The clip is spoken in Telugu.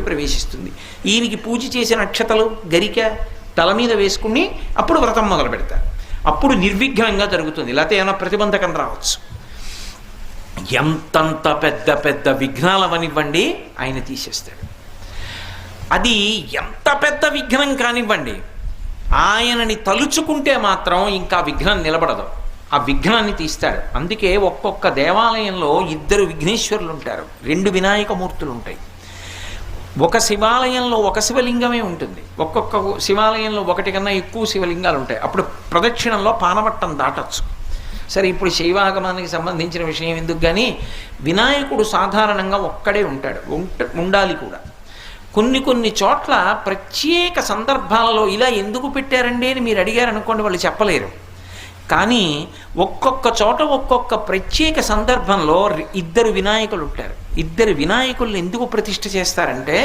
ప్రవేశిస్తుంది. ఈయనకి పూజ చేసిన అక్షతలు గరిక తల మీద వేసుకుని అప్పుడు వ్రతం మొదలు పెడతారు. అప్పుడు నిర్విఘ్నంగా జరుగుతుంది. లేకపోతే ఏమైనా ప్రతిబంధకం రావచ్చు. ఎంతంత పెద్ద పెద్ద విఘ్నాలవనివ్వండి ఆయన తీసేస్తాడు. అది ఎంత పెద్ద విఘ్నం కానివ్వండి, ఆయనని తలుచుకుంటే మాత్రం ఇంకా విఘ్నం నిలబడదు. ఆ విఘ్నాన్ని తీస్తాడు. అందుకే ఒక్కొక్క దేవాలయంలో 2 విఘ్నేశ్వరులు ఉంటారు, 2 వినాయకమూర్తులు ఉంటాయి. ఒక శివాలయంలో ఒక శివలింగమే ఉంటుంది, ఒక్కొక్క శివాలయంలో 1 కన్నా ఎక్కువ శివలింగాలు ఉంటాయి. అప్పుడు ప్రదక్షిణంలో పానవట్టం దాటచ్చు. సరే, ఇప్పుడు శైవాగమానికి సంబంధించిన విషయం ఎందుకు, కానీ వినాయకుడు సాధారణంగా ఒక్కడే ఉంటాడు, ఉండాలి కూడా. కొన్ని చోట్ల ప్రత్యేక సందర్భాలలో ఇలా ఎందుకు పెట్టారండి అని మీరు అడిగారు అనుకోండి, వాళ్ళు చెప్పలేరు. కానీ ఒక్కొక్క చోట ఒక్కొక్క ప్రత్యేక సందర్భంలో 2 వినాయకులు ఉంటారు. 2 వినాయకుల్ని ఎందుకు ప్రతిష్ఠ చేస్తారంటే